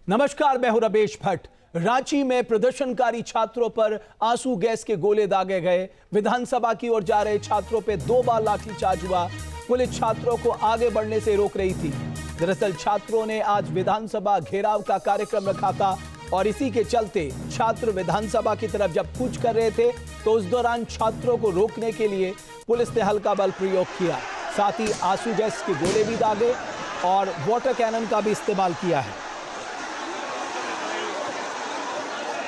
नमस्कार, मैं हूं रमेश भट्ट। रांची में प्रदर्शनकारी छात्रों पर आंसू गैस के गोले दागे गए। विधानसभा की ओर जा रहे छात्रों पर 2 बार लाठीचार्ज हुआ। पुलिस छात्रों को आगे बढ़ने से रोक रही थी। दरअसल छात्रों ने आज विधानसभा घेराव का कार्यक्रम रखा था और इसी के चलते छात्र विधानसभा की तरफ जब कूच कर रहे थे तो उस दौरान छात्रों को रोकने के लिए पुलिस ने हल्का बल प्रयोग किया। साथ ही आंसू गैस के गोले भी दागे और वाटर कैनन का भी इस्तेमाल किया है।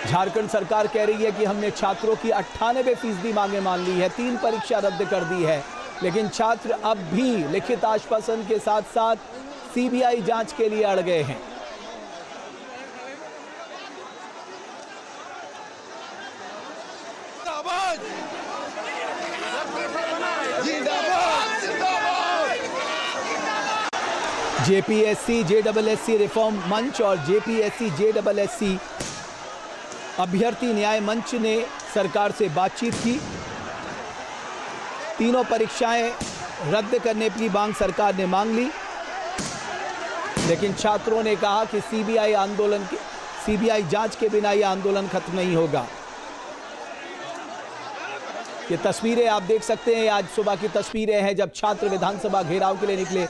झारखंड सरकार कह रही है कि हमने छात्रों की 98% मांगे मान ली है, 3 परीक्षा रद्द कर दी है, लेकिन छात्र अब भी लिखित आश्वासन के साथ साथ सीबीआई जांच के लिए अड़ गए हैं। जेपीएससी जेडबलएससी रिफॉर्म मंच और जेपीएससी जेडबलएससी अभ्यर्थी न्याय मंच ने सरकार से बातचीत की। तीनों परीक्षाएं रद्द करने की मांग सरकार ने मांग ली, लेकिन छात्रों ने कहा कि सीबीआई जांच के बिना यह आंदोलन खत्म नहीं होगा। ये तस्वीरें आप देख सकते हैं, आज सुबह की तस्वीरें हैं जब छात्र विधानसभा घेराव के लिए निकले।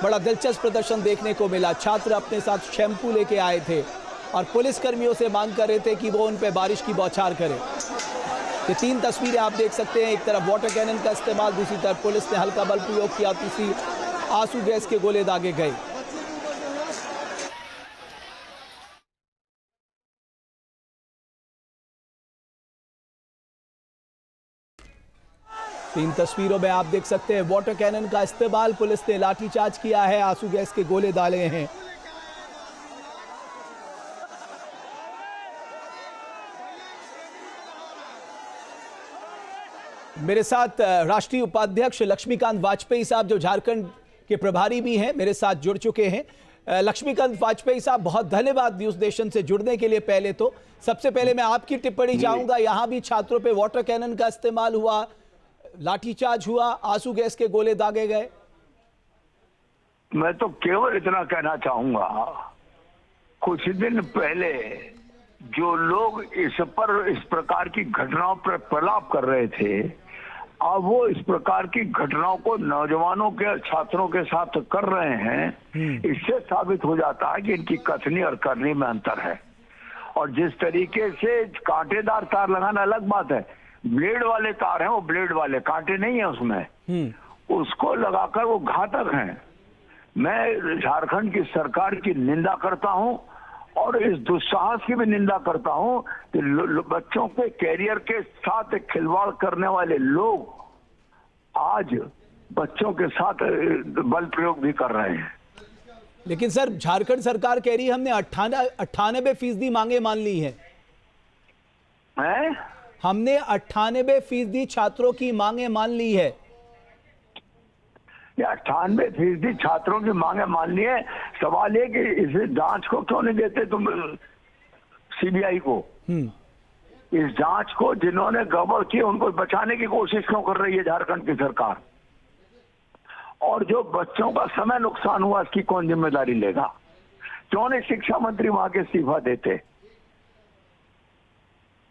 बड़ा दिलचस्प प्रदर्शन देखने को मिला। छात्र अपने साथ शैम्पू लेके आए थे और पुलिस कर्मियों से मांग कर रहे थे कि वो उन पे बारिश की बौछार करे। ये 3 तस्वीरें आप देख सकते हैं, एक तरफ वाटर कैनन का इस्तेमाल, दूसरी तरफ पुलिस ने हल्का बल प्रयोग किया, तीसरी आंसू गैस के गोले दागे गए। तीन तस्वीरों में आप देख सकते हैं वाटर कैनन का इस्तेमाल, पुलिस ने लाठीचार्ज किया है, आंसू गैस के गोले डाले हैं। मेरे साथ राष्ट्रीय उपाध्यक्ष लक्ष्मीकांत वाजपेयी साहब, जो झारखंड के प्रभारी भी हैं, मेरे साथ जुड़ चुके हैं। लक्ष्मीकांत वाजपेयी साहब, बहुत धन्यवाद न्यूज़ नेशन से जुड़ने के लिए। पहले तो सबसे पहले मैं आपकी टिप्पणी चाहूंगा। यहां भी छात्रों पे वाटर कैनन का इस्तेमाल हुआ, लाठीचार्ज हुआ, आंसू गैस के गोले दागे गए। मैं तो केवल इतना कहना चाहूंगा, कुछ दिन पहले जो लोग इस प्रकार की घटनाओं पर प्रलाप कर रहे थे, अब वो इस प्रकार की घटनाओं को नौजवानों के छात्रों के साथ कर रहे हैं। इससे साबित हो जाता है कि इनकी कथनी और करनी में अंतर है। और जिस तरीके से कांटेदार तार लगाना अलग बात है, ब्लेड वाले तार हैं, वो ब्लेड वाले, कांटे नहीं है उसमें, उसको लगाकर वो घातक हैं। मैं झारखंड की सरकार की निंदा करता हूं और इस दुस्साहस की भी निंदा करता हूं कि बच्चों के कैरियर के साथ खिलवाड़ करने वाले लोग आज बच्चों के साथ बल प्रयोग भी कर रहे हैं। लेकिन सर, झारखंड सरकार कह रही है हमने 98% मांगे मान ली है। हमने 98% छात्रों की मांगे मान ली है। 98% छात्रों की मांगे मान ली है। सवाल ये कि इस जांच को क्यों नहीं देते तुम सीबीआई को? इस जांच को जिन्होंने गड़बड़ की उनको बचाने की कोशिश क्यों कर रही है झारखंड की सरकार? और जो बच्चों का समय नुकसान हुआ, इसकी कौन जिम्मेदारी लेगा? क्यों नहीं शिक्षा मंत्री वहां के इस्तीफा देते?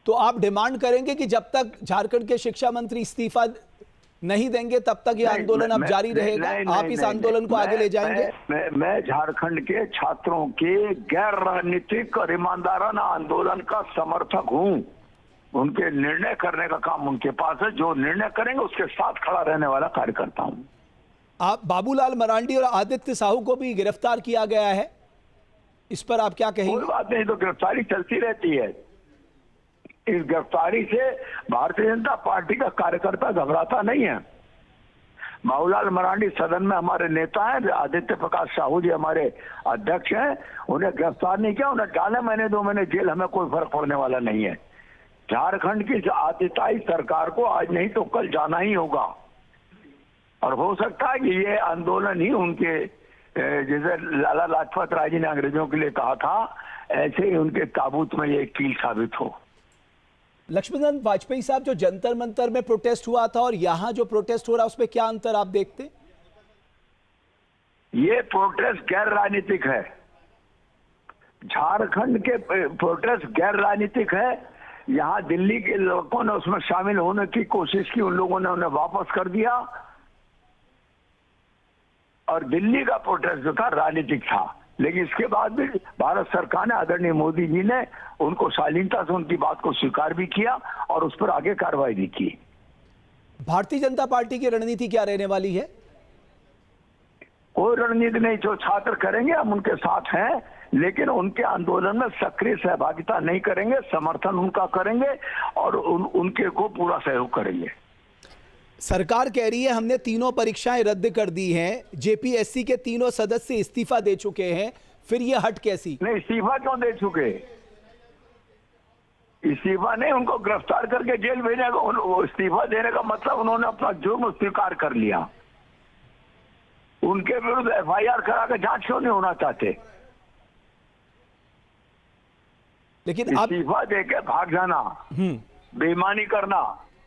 तो आप डिमांड करेंगे कि जब तक झारखंड के शिक्षा मंत्री इस्तीफा नहीं देंगे तब तक ये आंदोलन अब जारी रहेगा? आप इस आंदोलन को आगे ले जाएंगे? मैं झारखंड के छात्रों के गैर राजनीतिक और ईमानदाराना आंदोलन का समर्थक हूं। उनके निर्णय करने का काम उनके पास है, जो निर्णय करेंगे उसके साथ खड़ा रहने वाला कार्यकर्ता हूं। आप बाबूलाल मरांडी और आदित्य साहू को भी गिरफ्तार किया गया है, इस पर आप क्या कहेंगे? कोई बात नहीं, तो गिरफ्तारी चलती रहती है। इस गिरफ्तारी से भारतीय जनता पार्टी का कार्यकर्ता घबराता नहीं है। बाबूलाल मरांडी सदन में हमारे नेता हैं, आदित्य प्रकाश साहू जी हमारे अध्यक्ष हैं, उन्हें गिरफ्तार नहीं किया, उन्हें डाले महीने 2 महीने जेल, हमें कोई फर्क पड़ने वाला नहीं है। झारखंड की आतिताई सरकार को आज नहीं तो कल जाना ही होगा। और हो सकता है कि ये आंदोलन ही उनके, जैसे लाला लाजपत राय जी ने अंग्रेजों के लिए कहा था, ऐसे ही उनके ताबूत में ये कील साबित हो। लक्ष्मीकांत वाजपेयी साहब, जो जंतर मंतर में प्रोटेस्ट हुआ था और यहां जो प्रोटेस्ट हो रहा है उसमें क्या अंतर आप देखते? ये प्रोटेस्ट गैर राजनीतिक है। झारखंड के प्रोटेस्ट गैर राजनीतिक है। यहाँ दिल्ली के लोगों ने उसमें शामिल होने की कोशिश की, उन लोगों ने उन्हें वापस कर दिया और दिल्ली का प्रोटेस्ट जो था राजनीतिक था। लेकिन इसके बाद भी भारत सरकार ने, आदरणीय मोदी जी ने उनको शालीनता से उनकी बात को स्वीकार भी किया और उस पर आगे कार्रवाई भी की। भारतीय जनता पार्टी की रणनीति क्या रहने वाली है? कोई रणनीति नहीं, जो छात्र करेंगे हम उनके साथ हैं, लेकिन उनके आंदोलन में सक्रिय सहभागिता नहीं करेंगे, समर्थन उनका करेंगे और उनके को पूरा सहयोग करेंगे। सरकार कह रही है हमने तीनों परीक्षाएं रद्द कर दी हैं, जेपीएससी के तीनों सदस्य इस्तीफा दे चुके हैं, फिर ये हट कैसी? नहीं, इस्तीफा क्यों दे चुके? इस्तीफा नहीं, उनको गिरफ्तार करके जेल भेजने का, इस्तीफा देने का मतलब उन्होंने अपना जुर्म स्वीकार कर लिया। उनके विरुद्ध एफआईआर करा के जांच क्यों नहीं होना चाहते? लेकिन अब इस्तीफा देके भाग जाना, बेईमानी करना,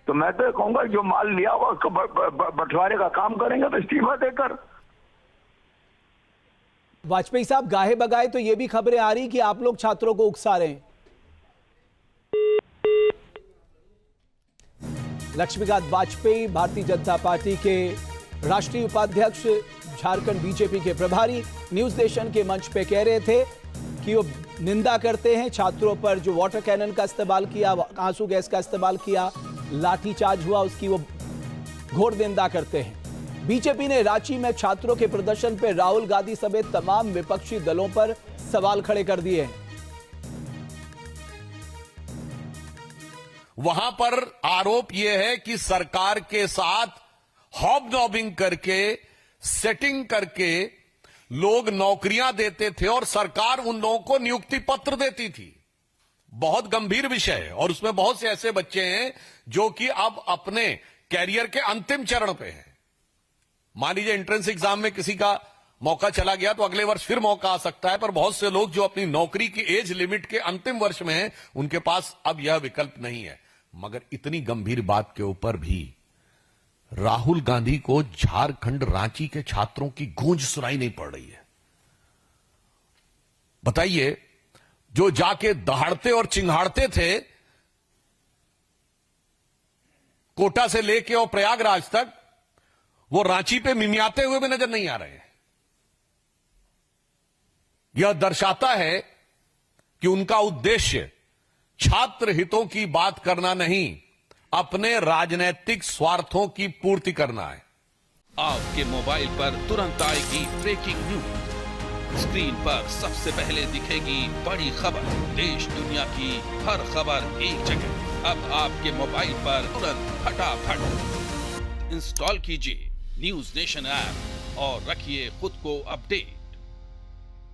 तो मैं तो कहूंगा जो माल लिया हुआ उसको बंटवारे का काम करेंगे तो इस्तीफा देकर। वाजपेयी साहब गाहे बगाए तो ये भी खबरें आ रही कि आप लोग छात्रों को उकसा रहे हैं। लक्ष्मीकांत वाजपेयी भारतीय जनता पार्टी के राष्ट्रीय उपाध्यक्ष, झारखंड बीजेपी के प्रभारी, न्यूज नेशन के मंच पे कह रहे थे कि वो निंदा करते हैं छात्रों पर जो वाटर कैनन का इस्तेमाल किया, आंसू गैस का इस्तेमाल किया, लाठीचार्ज हुआ, उसकी वो घोर निंदा करते हैं। बीजेपी ने रांची में छात्रों के प्रदर्शन पर राहुल गांधी समेत तमाम विपक्षी दलों पर सवाल खड़े कर दिए हैं। वहां पर आरोप यह है कि सरकार के साथ हॉबनॉबिंग करके, सेटिंग करके लोग नौकरियां देते थे और सरकार उन लोगों को नियुक्ति पत्र देती थी। बहुत गंभीर विषय है और उसमें बहुत से ऐसे बच्चे हैं जो कि अब अपने कैरियर के अंतिम चरण पे हैं। मान लीजिए एंट्रेंस एग्जाम में किसी का मौका चला गया तो अगले वर्ष फिर मौका आ सकता है, पर बहुत से लोग जो अपनी नौकरी की एज लिमिट के अंतिम वर्ष में हैं, उनके पास अब यह विकल्प नहीं है। मगर इतनी गंभीर बात के ऊपर भी राहुल गांधी को झारखंड, रांची के छात्रों की गूंज सुनाई नहीं पड़ रही है। बताइए, जो जाके दहाड़ते और चिंगाड़ते थे कोटा से लेके और प्रयागराज तक, वो रांची पे मिमियाते हुए भी नजर नहीं आ रहे हैं। यह दर्शाता है कि उनका उद्देश्य छात्र हितों की बात करना नहीं, अपने राजनीतिक स्वार्थों की पूर्ति करना है। आपके मोबाइल पर तुरंत आएगी ब्रेकिंग न्यूज। स्क्रीन पर सबसे पहले दिखेगी बड़ी खबर, देश दुनिया की हर खबर एक जगह। अब आपके मोबाइल पर तुरंत फटाफट इंस्टॉल कीजिए न्यूज नेशन ऐप और रखिए खुद को अपडेट।